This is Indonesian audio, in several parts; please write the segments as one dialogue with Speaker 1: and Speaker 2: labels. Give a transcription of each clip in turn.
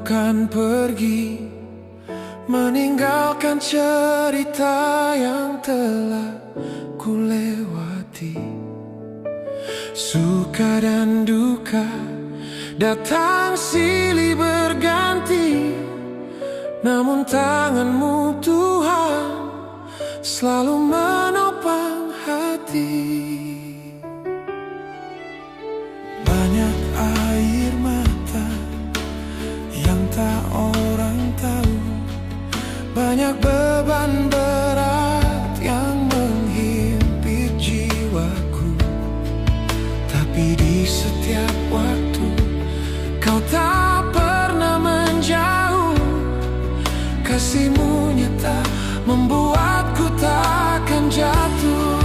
Speaker 1: akan pergi, meninggalkan cerita yang telah kulewati. Suka dan duka datang silih berganti, namun tanganmu Tuhan selalu menopang hati. Banyak air mata yang tak orang tahu, banyak beban berat yang menghimpit jiwaku. Tapi di setiap waktu kau tak pernah menjauh. Kasih-Mu nyata membuatku takkan jatuh.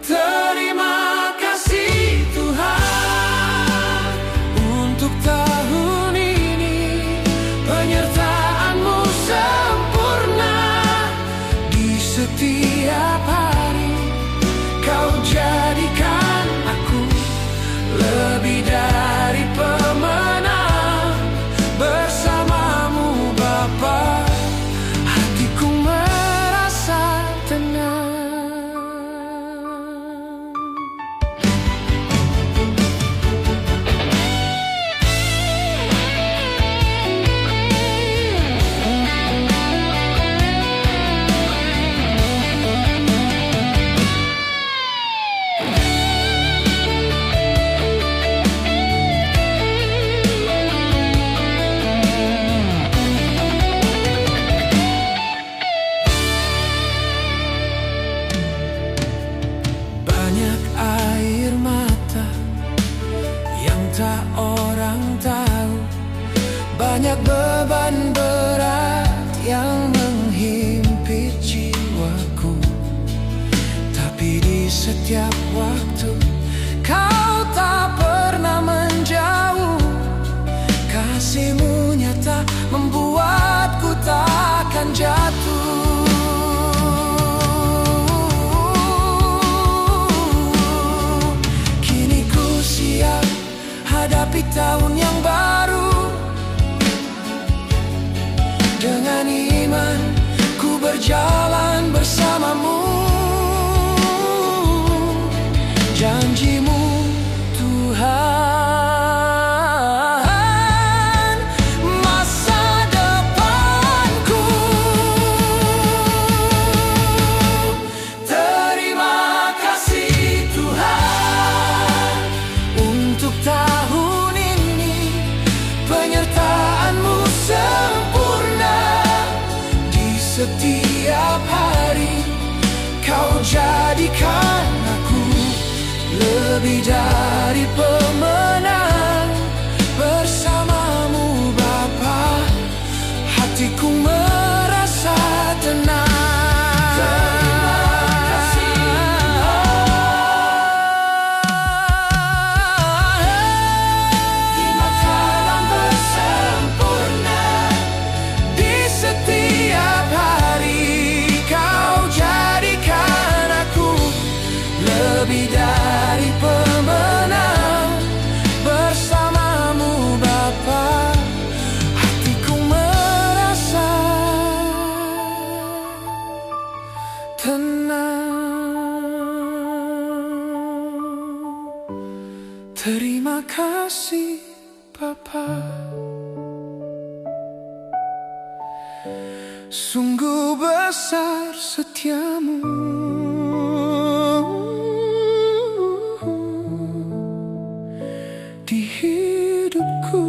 Speaker 1: Terima kasih Tuhan untuk tahun ini, penyertaan-Mu sempurna di setiap hari. Kau jadikan aku lebih dari pemenang. Bersama-Mu Bapa, hatiku merasa tenang. Banyak air mata yang tak orang tahu, banyak beban berat yang menghimpit jiwaku. Tapi di setiap waktu Kau tak pernah menjauh. Kasih-Mu nyata membuatku takkan jatuh. Hadapi tahun yang baru dengan iman, ku berjalan bersama-Mu. Janji-Mu Tuhan, masa depanku. Terima kasih Tuhan untuk tahun ini, penyertaan-Mu sempurna di setiap hari. Kau jadikan aku lebih dari pemenang. Bersama-Mu Bapa, hatiku merasa tenang. Lebih dari pemenang. Bersama-Mu Bapa, hatiku merasa tenang. Terima kasih Bapa, sungguh besar setiamu di hidupku.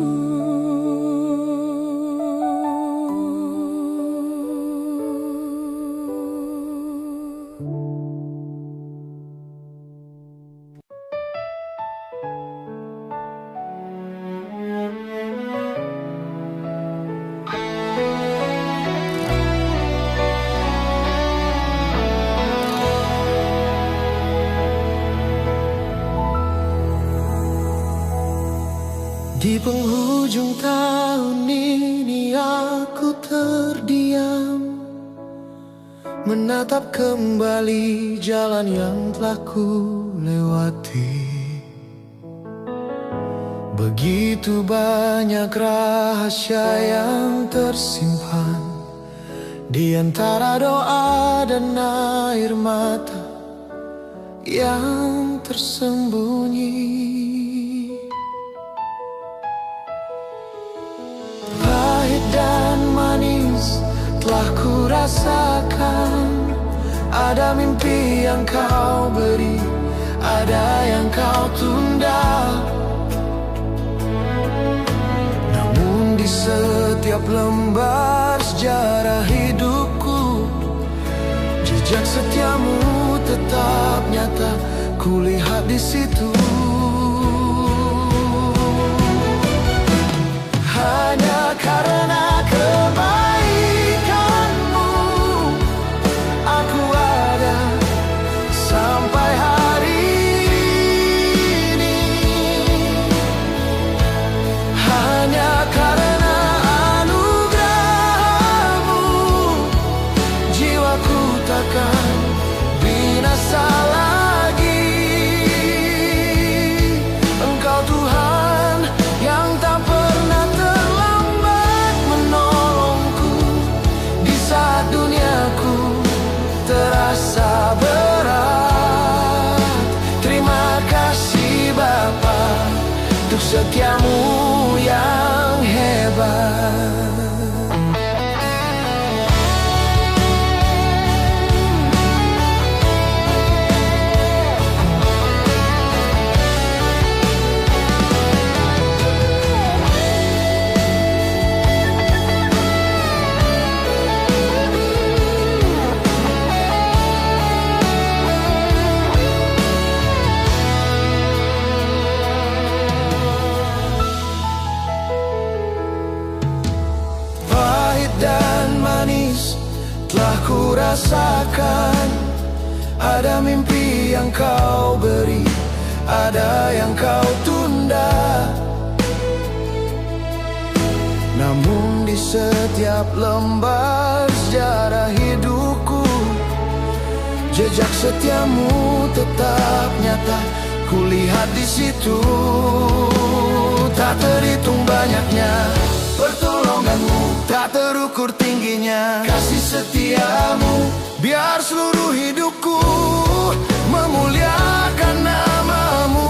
Speaker 1: Di penghujung tahun ini aku terdiam, menatap kembali jalan yang telah ku lewati. Begitu banyak rahasia yang tersimpan di antara doa dan air mata yang tersembunyi. Pahit dan manis telah ku rasakan. Ada mimpi yang kau beri, ada yang kau tunda. Namun di setiap lembar sejarah hidupku, jejak setiamu tetap nyata, kulihat di situ. Hanya karena kebaikanmu aku ada sampai hari ini. Hanya karena anugerahmu jiwaku takkan binasa lagi. Engkau Tuhan yang tak pernah terlambat menolongku di saat duniaku terasa berat. Terima kasih Bapa untuk setiamu yang hebat. Dan manis telah ku rasakan. Ada mimpi yang kau beri, ada yang kau tunda. Namun di setiap lembar sejarah hidupku, jejak setiamu tetap nyata, kulihat di situ. Tak terhitung banyaknya pertolonganmu, tak terukur tingginya kasih setiamu. Biar seluruh hidupku memuliakan namamu.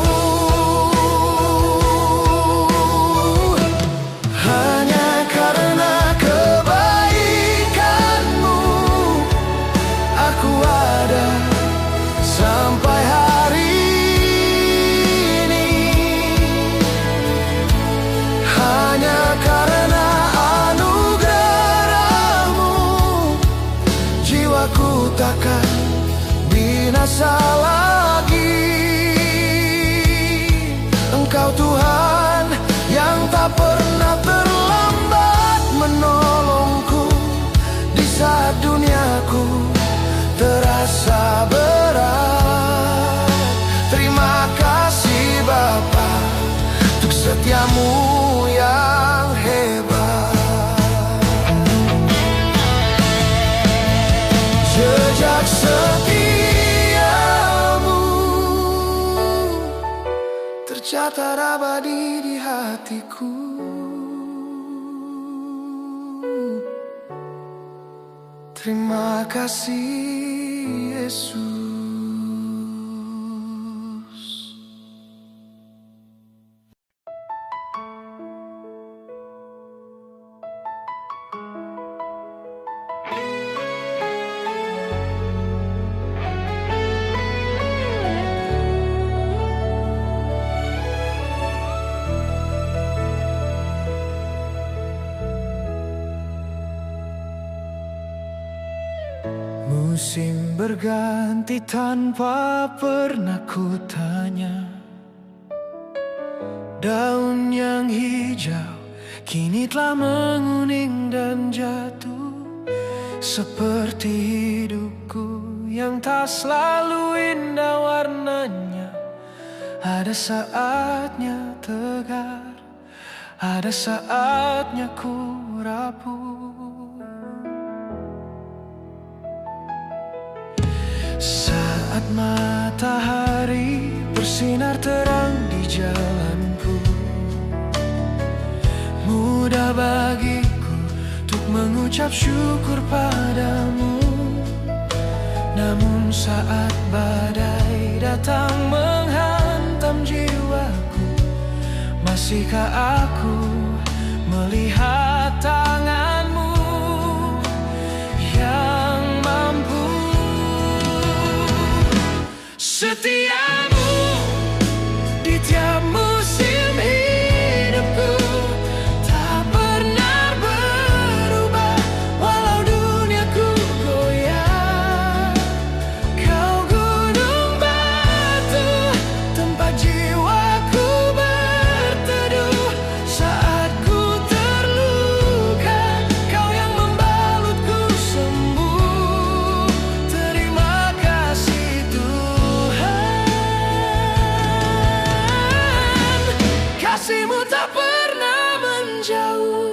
Speaker 1: Hanya karena kebaikanmu aku ada sampai hari ini. Hanya karena aku takkan binasa lagi. Engkau Tuhan yang tak pernah terlambat menolongku di saat duniaku terasa berat. Terima kasih Bapa untuk setiamu yang hebat. Jejak setiamu tercatat abadi di hatiku. Terima kasih Yesus. Musim berganti tanpa pernah ku tanya. Daun yang hijau kini telah menguning dan jatuh. Seperti hidupku yang tak selalu indah warnanya. Ada saatnya tegar, ada saatnya ku rapuh. Saat matahari bersinar terang di jalanku, mudah bagiku untuk mengucap syukur padamu. Namun saat badai datang menghantam jiwaku, masihkah aku melihat tanganmu yang mampu? Setiamu di tiap musim hidupku tak pernah berubah, walau duniaku goyah. Kau gunung batu, tempat jiwaku berteduh. Saat ku terluka, kau yang membalutku sembuh. Terima kasih Tuhan, kasih-Mu tak pernah menjauh.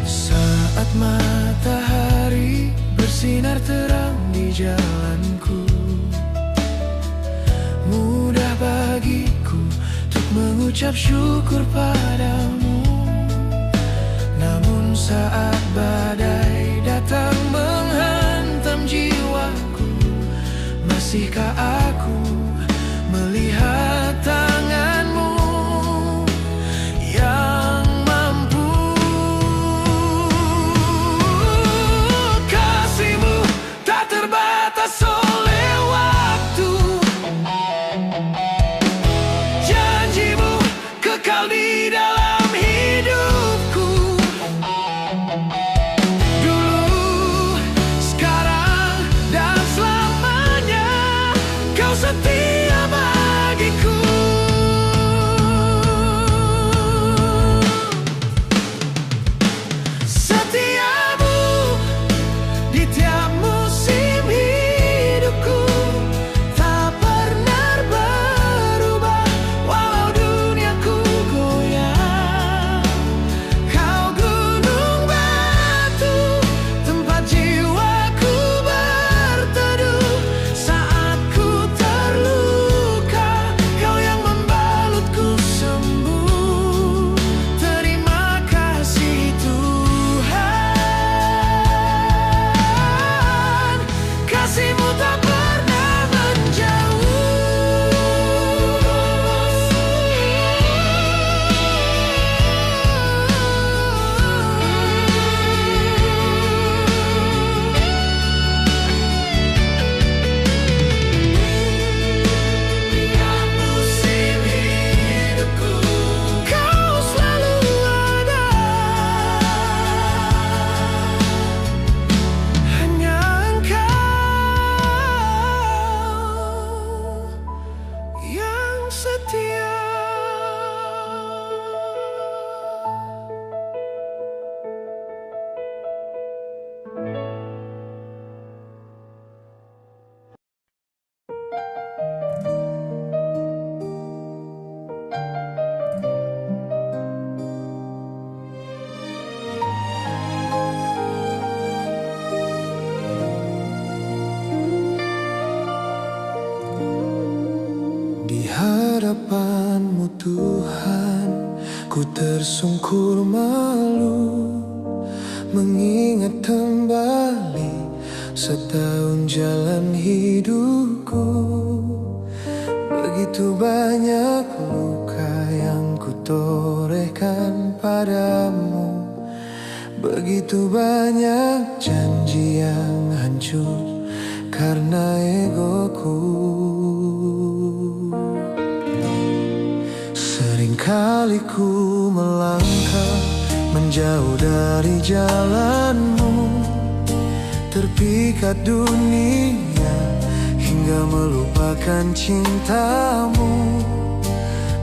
Speaker 1: Saat matahari bersinar terang di jalanku, mudah bagiku untuk mengucap syukur padamu. Namun saat badai datang menghantam jiwaku, masihkah aku melihat tanganmu yang mampu? Kasih-Mu tak terbatas oleh waktu, janji-Mu kekal di dalam hidupku. Dulu, sekarang, dan selamanya Kau setia bagiku. Setiamu di tiap musim hidupku tak pernah berubah, walau duniaku goyah. Kau gunung batu, tempat jiwaku berteduh. Saat ku terluka, Kau yang membalutku sembuh. Terima kasih Tuhan, kasih-Mu tak pernah menjauh. Tiap musim hidupku Kau selalu ada. Hanya Engkau yang setia. Di hadapan-Mu Tuhan, ku tersungkur malu, mengingat kembali setahun jalan hidupku. Begitu banyak luka yang ku torehkan padamu, begitu banyak janji yang hancur karena egoku. Seringkali ku melangkah menjauh dari jalan-Mu, terpikat dunia hingga melupakan cinta-Mu.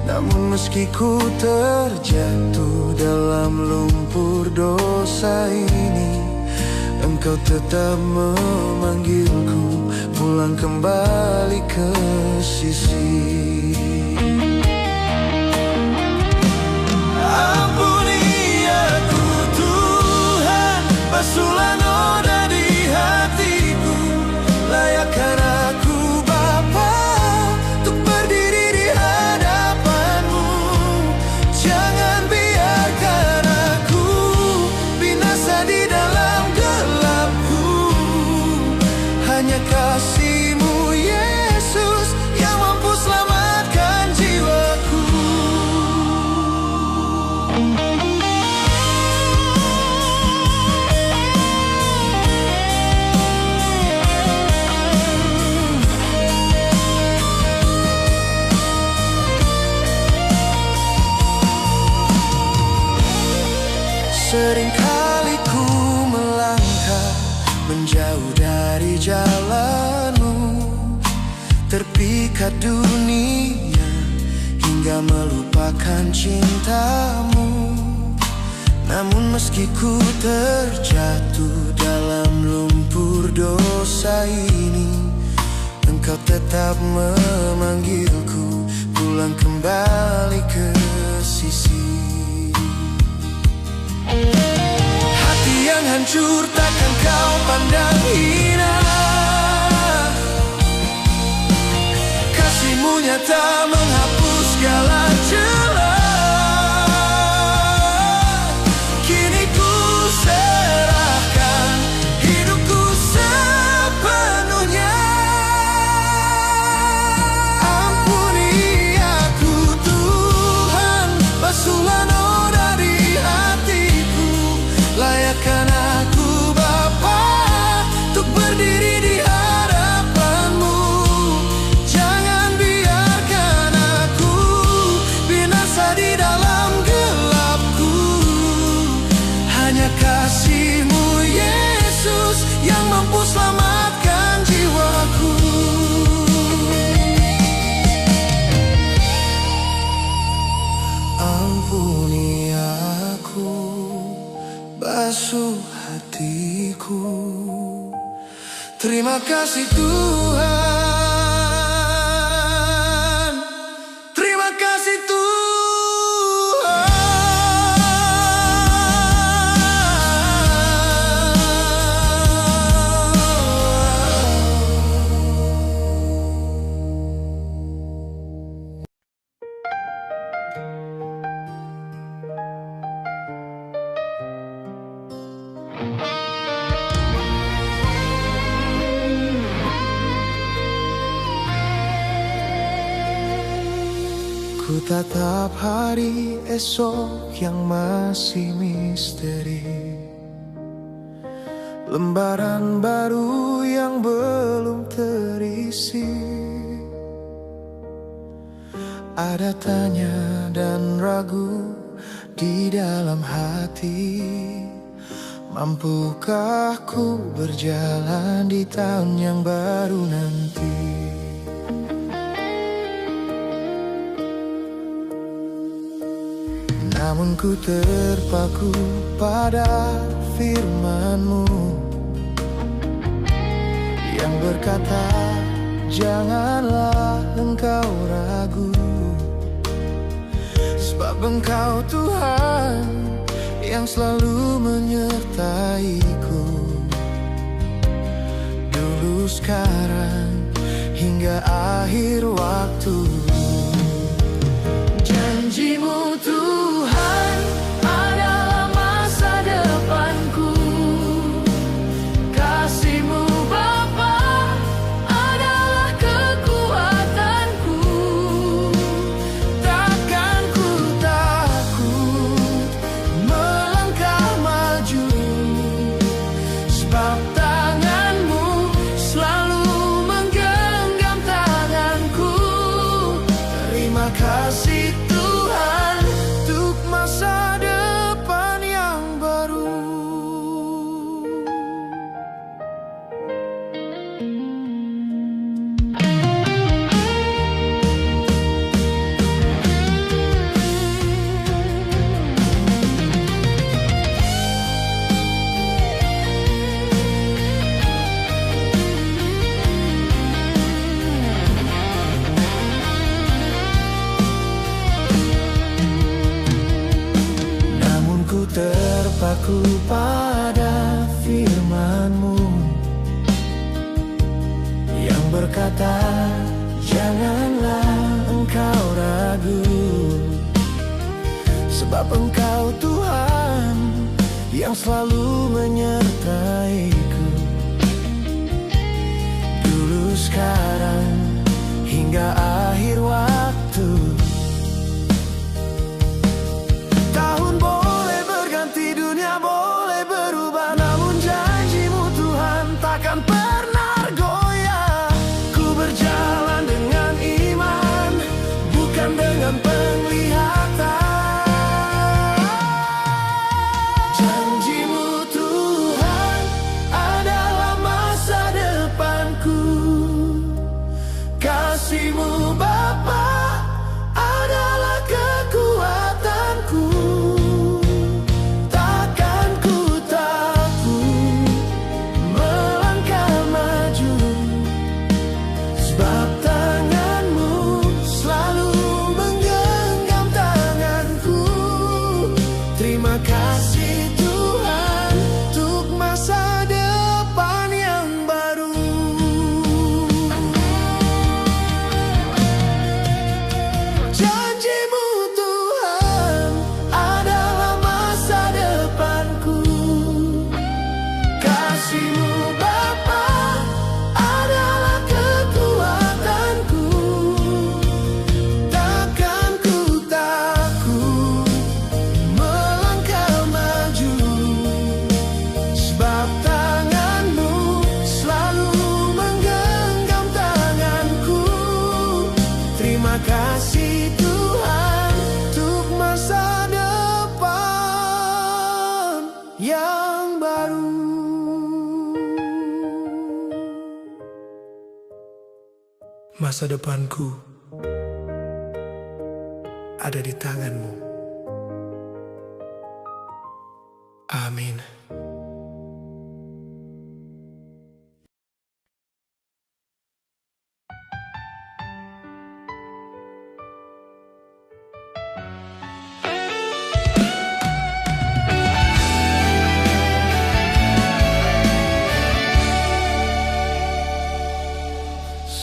Speaker 1: Namun meski ku terjatuh dalam lumpur dosa ini, Engkau tetap memanggilku pulang kembali ke sisi. Ampuni aku Tuhan, basuhlah noda di hatiku, layakkan aku Bapa untuk berdiri di hadapanmu. Jangan biarkan aku binasa di dalam gelapku, hanya kasih-Mu Yesus yang mampu selamatkan jiwaku. Seringkali ku melangkah menjauh dari jalan-Mu, terpikat dunia hingga melupakan cinta-Mu. Namun meski ku terjatuh dalam lumpur dosa ini, Engkau tetap memanggilku pulang kembali ke sisi. Hati yang hancur takkan Kau pandang hina, kasih-Mu nyata menghapus segala celah. Kini ku serahkan hidupku sepenuhnya. Ampuni aku Tuhan, basuhlah noda di hatiku, layakkan aku Bapa untuk berdiri di hadapan-Mu. Jangan biarkan aku binasa di dalam gelapku, hanya kasih-Mu Yesus yang mampu selamatkan jiwaku. Ampuni aku, basuh hatiku. Terima kasih Tuhan, terima kasih Tuhan. Ku tatap hari esok yang masih misteri, lembaran baru yang belum terisi. Ada tanya dan ragu di dalam hati, mampukah ku berjalan di tahun yang baru nanti? Namun ku terpaku pada firman-Mu yang berkata, janganlah engkau ragu, sebab Engkau Tuhan yang selalu menyertaiku, dulu sekarang hingga akhir waktu. Janji-Mu Tuhan adalah masa depanku, kasih-Mu Bapa adalah kekuatanku. Takkan ku takut melangkah maju, sebab tangan-Mu selalu menggenggam tanganku. aku pada firman-Mu yang berkata, janganlah engkau ragu, sebab Engkau Tuhan yang selalu menyertai-Ku, dulu, sekarang, hingga akhir waktu. Tahun boleh berganti, dunia boleh berubah, namun janji-Mu Tuhan takkan pernah goyah. Ku berjalan dengan iman, bukan dengan penglihatan. Janji-Mu Tuhan adalah masa depanku, kasih-Mu Bapa adalah kekuatanku. Takkan ku takut melangkah maju, sebab tangan-Mu selalu menggenggam tanganku. Terima kasih Tuhan untuk masa depan yang baru. Janji-Mu Tuhan adalah masa depanku, kasih-Mu Bapa adalah kekuatanku. Takkan ku takut melangkah maju, sebab tangan-Mu selalu menggenggam tanganku. Terima kasih Tuhan untuk masa depan yang baru. Masa depanku ada di tangan-Mu. Amin.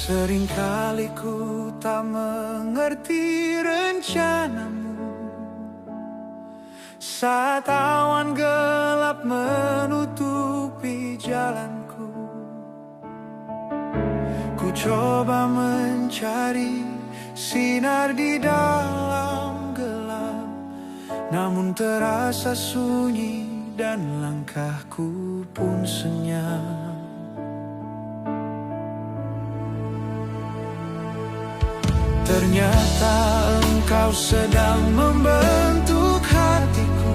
Speaker 1: Seringkali ku tak mengerti rencana-Mu, saat awan gelap menutupi jalanku. Ku coba mencari sinar di dalam gelap, namun terasa sunyi dan langkahku pun senyap. Ternyata Engkau sedang membentuk hatiku,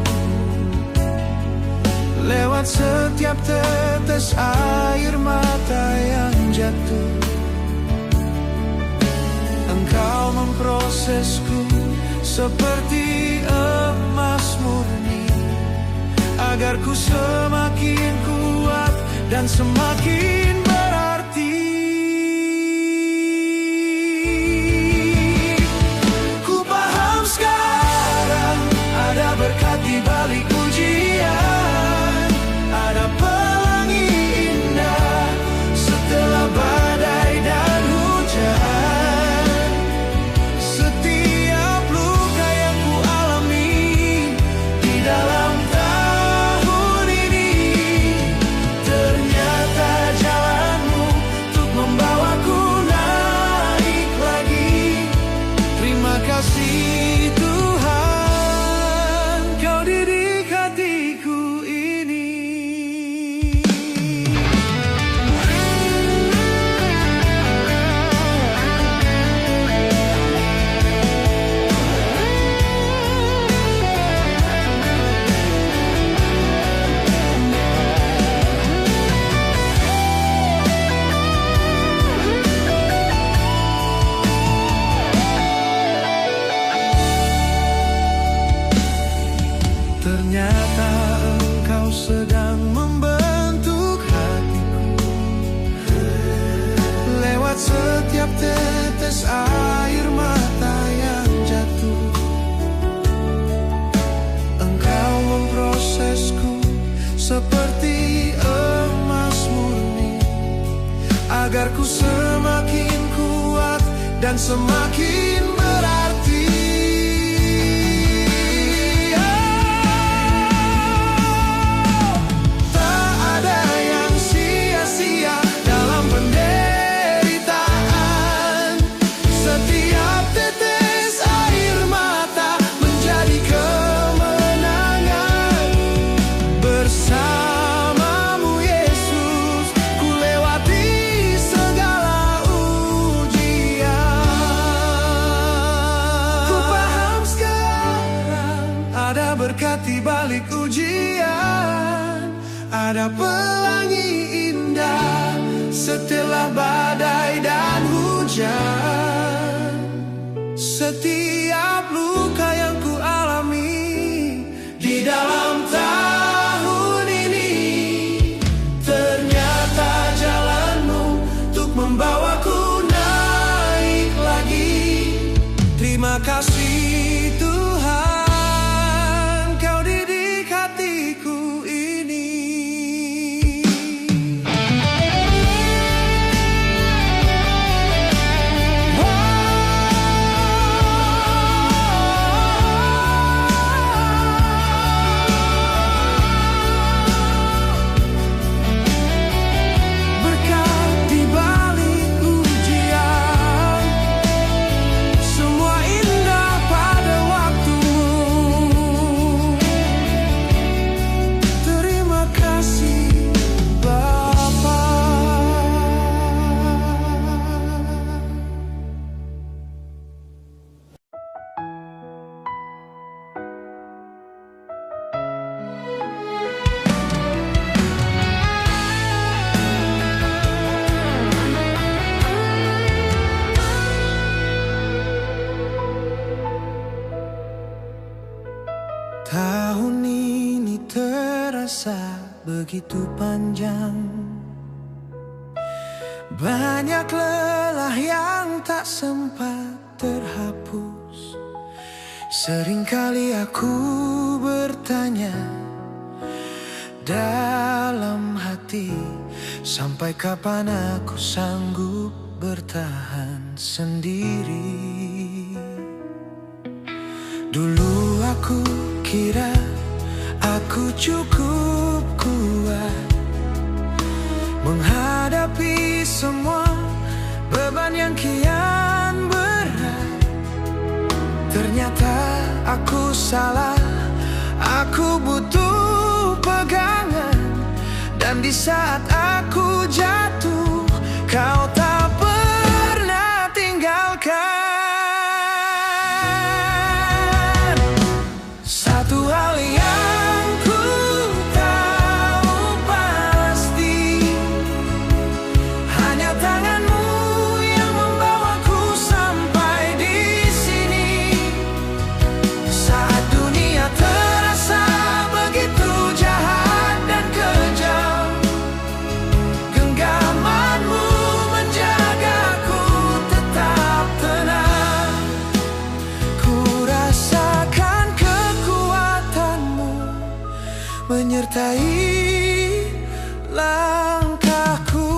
Speaker 1: lewat setiap tetes air mata yang jatuh. Engkau memprosesku seperti emas murni, agar ku semakin kuat dan semakin berarti. Ada berkat di balik ujian, ada pelangi indah setelah badai dan hujan. Setiap luka yang ku alami di dalam tahun ini, ternyata jalan seperti emas murni, agar ku semakin kuat dan semakin berarti. Tak ada yang sia-sia dalam penderitaan. Setiap tetes air mata menjadi kemenangan. Bersamamu Yesus, ku lewati segala ujian. Ku paham sekarang ada berkat di balik ujian, ada pelangi indah setelah badai dan hujan. Setiap luka yang ku alami di dalam tahun ini, ternyata jalanmu untuk membawaku naik lagi. Terima kasih Tuhan, Kau didik hatiku ini. Berkat di balik ujian, semua indah pada waktumu. Terima kasih Bapa. Tahun ini terasa begitu panjang, banyak lelah yang tak sempat terhapus. Seringkali aku bertanya dalam hati, sampai kapan aku sanggup bertahan sendiri. Dulu aku kira aku cukup kuat menghadapi semua beban yang kian berat. Ternyata aku salah, aku butuh pegangan. Dan di saat aku jatuh, Kau tak pernah tinggalkan. Satu hal yang ku tahu pasti, hanya tangan-Mu yang membawaku sampai di sini. Saat dunia terasa begitu jahat dan kejam, genggaman-Mu menjagaku tetap tenang. Ku rasakan kekuatan-Mu menyertai langkahku.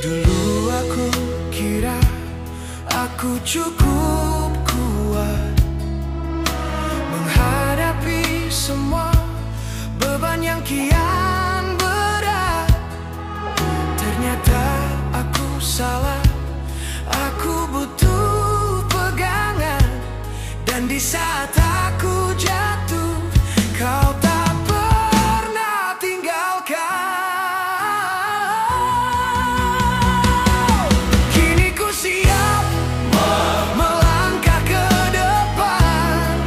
Speaker 1: Dulu aku kira aku cukup kuat menghadapi semua beban yang kian berat. Ternyata aku salah, aku butuh pegangan. Dan di saat aku jatuh, Kau tak pernah tinggalkan. Kini ku siap melangkah ke depan.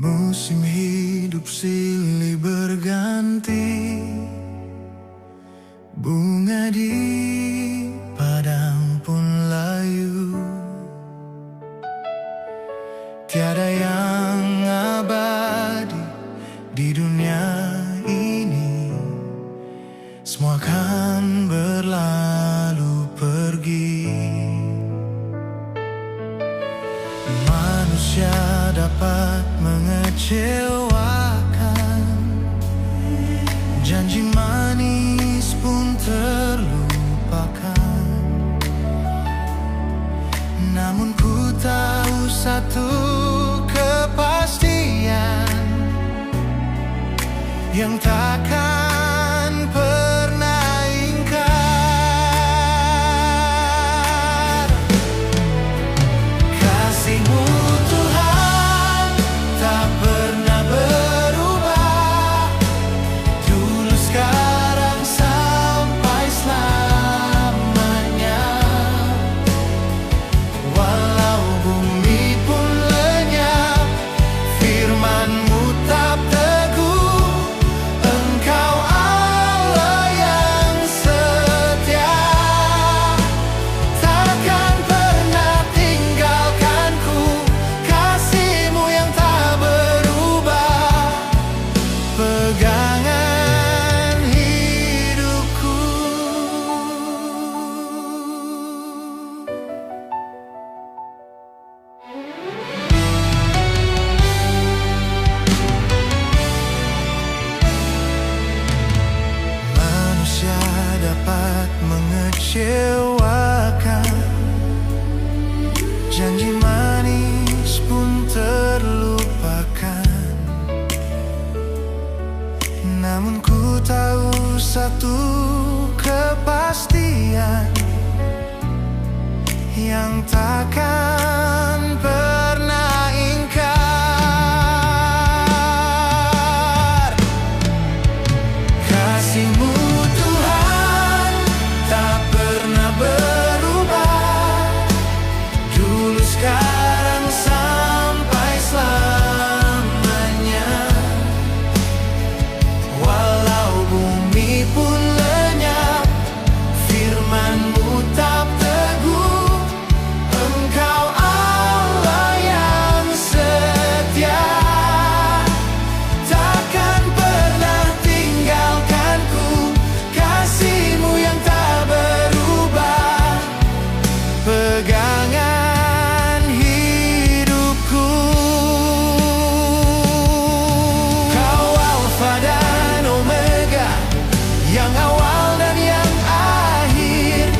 Speaker 1: Musim hidup silih berganti, bunga di padang pun layu. Tiada yang abadi di dunia ini, semua akan berlalu pergi. Manusia dapat mengecewakan, janji manis pun terlupakan. Namun ku tahu satu kepastian yang takkan pernah ingkar. Kasih-Mu Tuhan tak pernah berubah, dulu sekarang sampai selamanya. Walau bumi pun lenyap, firman-Mu tetap teguh. Engkau Allah yang setia, takkan pernah tinggalkanku. Kasih-Mu yang tak berubah, pegangan hidupku. Manusia dapat mengecewakan, janji manis pun terlupakan. Namun ku tahu satu kepastian yang takkan pernah ingkar. Kasih-Mu Tuhan tak pernah berubah, dulu sekarang sampai selamanya. Walau bumi pun lenyap, firman-Mu tetap teguh. Engkau Allah yang setia, takkan pernah tinggalkanku. Kasih-Mu yang tak berubah, pegangan hidupku. Kau Alfa dan Omega, yang awal dan yang akhir.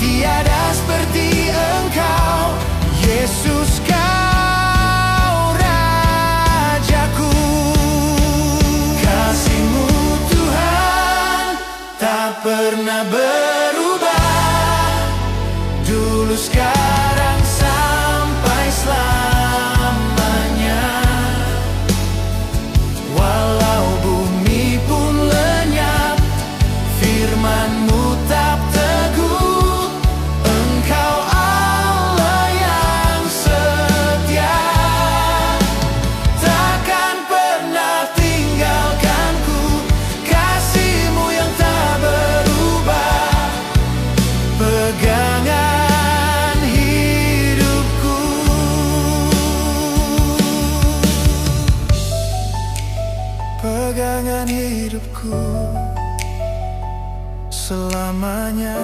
Speaker 1: Tiada seperti Engkau, Yesus, Kau Rajaku. Kasih-Mu Tuhan tak pernah berubah, dulu sekarang sampai selamanya. Walau bumi pun lenyap, firman-Mu tetap teguh. Engkau Allah yang setia, takkan pernah tinggalkanku. Kasih-Mu yang tak berubah, pegangan hidupku. Pegangan hidupku selamanya.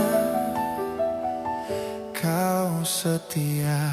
Speaker 1: Kau setia.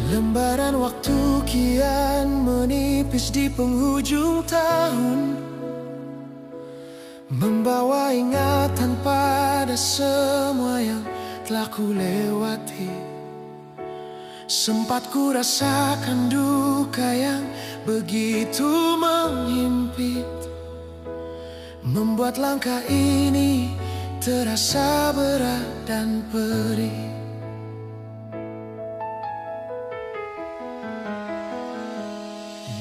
Speaker 1: Lembaran waktu kian menipis di penghujung tahun, membawa ingatan pada semua yang telah ku lewati. Sempat ku rasakan duka yang begitu menghimpit, membuat langkah ini terasa berat dan perih.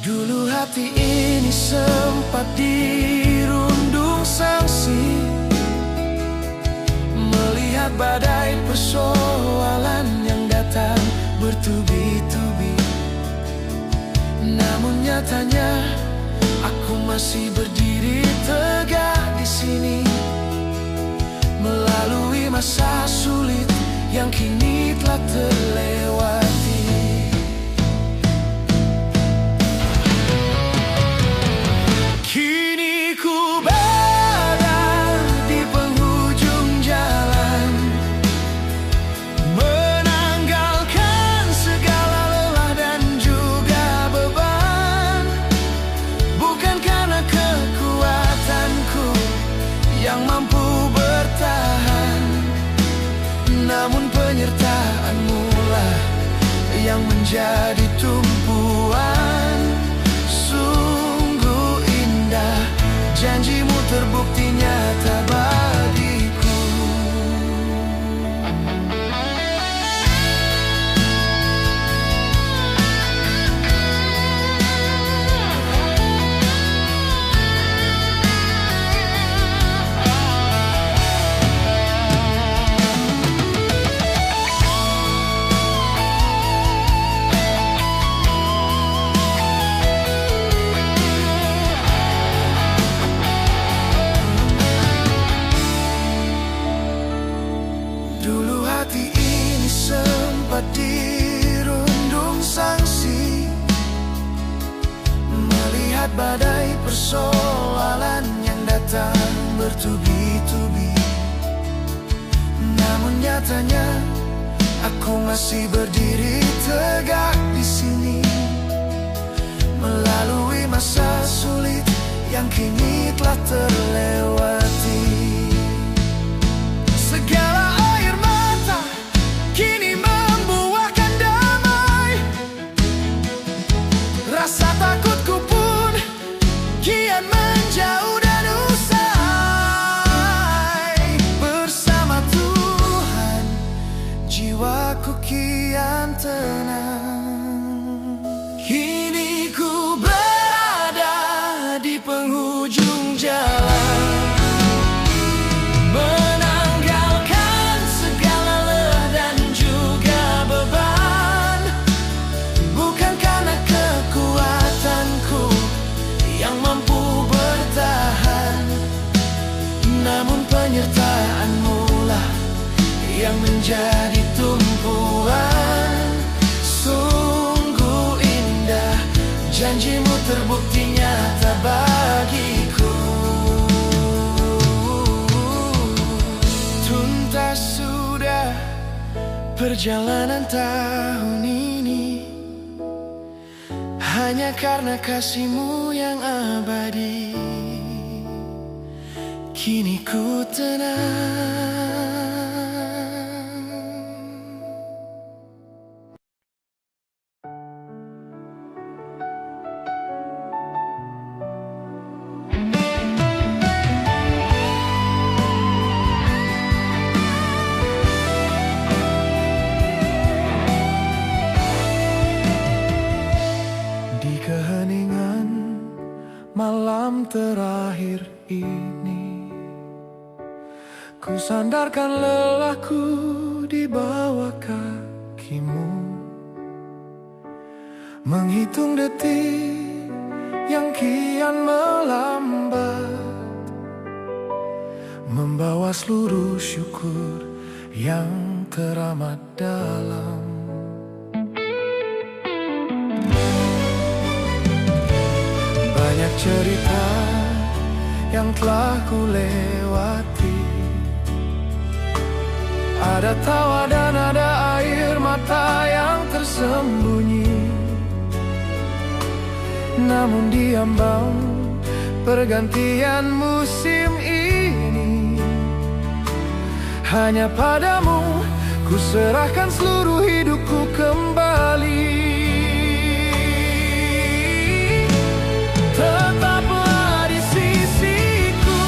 Speaker 1: Dulu hati ini sempat dirundung sangsi, melihat badai persoalan yang datang bertubi-tubi. Namun nyatanya aku masih berdiri tegak di sini, melalui masa sulit yang kini telah terlewati. Kini ku berada di penghujung jalan, menanggalkan segala lelah dan juga beban. Bukan karena kekuatanku yang mampu bertahan, namun penyertaanmu lah yang menjadi tumpuan. Sungguh indah, janjimu terbukti nyata bagiku. Dulu hati ini sempat dirundung sangsi, melihat badai persoalan yang datang bertubi-tubi. Namun nyatanya aku masih berdiri tegak di sini, melalui masa sulit yang kini telah terlewati. Segala air mata kini membuahkan damai, rasa takutku pun kian menjauh dan usai. Bersama Tuhan jiwaku kian tenang. Kini ku berada di penghujung jalan, menanggalkan segala lelah dan juga beban. Bukan karena kekuatanku yang mampu bertahan, namun penyertaanmu lah yang menjadi tumpuan. Sungguh indah, janjimu terbukti nyata bagiku. Tuntas sudah perjalanan tahun ini, hanya karena kasihmu yang abadi. Kini ku tenang. Di keheningan malam terakhir ini, ku sandarkan lelahku di bawah kakimu, menghitung detik yang kian melambat, membawa seluruh syukur yang teramat dalam. Banyak cerita yang telah ku lewati, ada tawa dan ada air mata yang tersembunyi. Namun di ambang pergantian musim ini, hanya padamu ku serahkan seluruh hidupku kembali. Tetaplah di sisiku,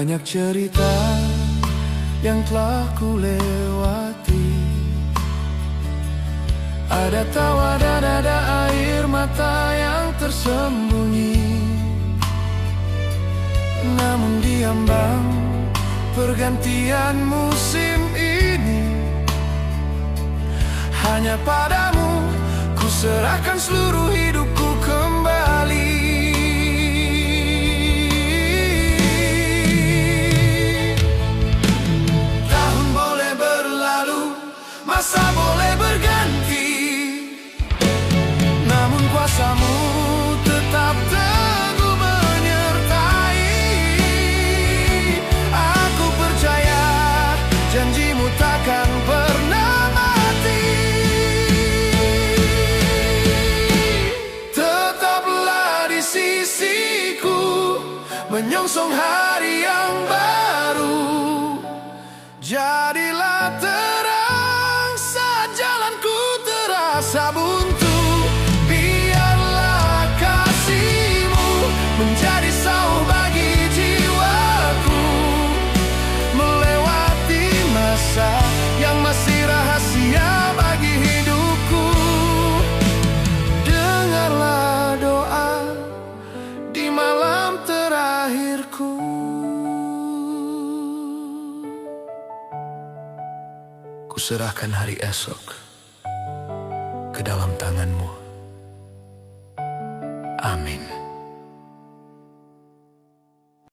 Speaker 1: Banyak cerita yang telah ku lewati, ada tawa dan ada air mata yang tersembunyi. Namun diambang pergantian musim ini, hanya padamu ku serahkan seluruh hidupku kembali. Tahun boleh berlalu, masa boleh berganti, namun kuasamu tetap teguh menyertai. Aku percaya janjimu takkan pernah mati. Tetaplah di sisiku, menyongsong hari yang baru. Jadilah terang saat jalanku terasa buntu. Biarlah kasihmu menjadi sauh bagi jiwaku, melewati masa yang masih rahasia bagi hidupku. Dengarlah doa di malam terakhirku. Kuserahkan hari esok ke dalam tanganmu. Amin.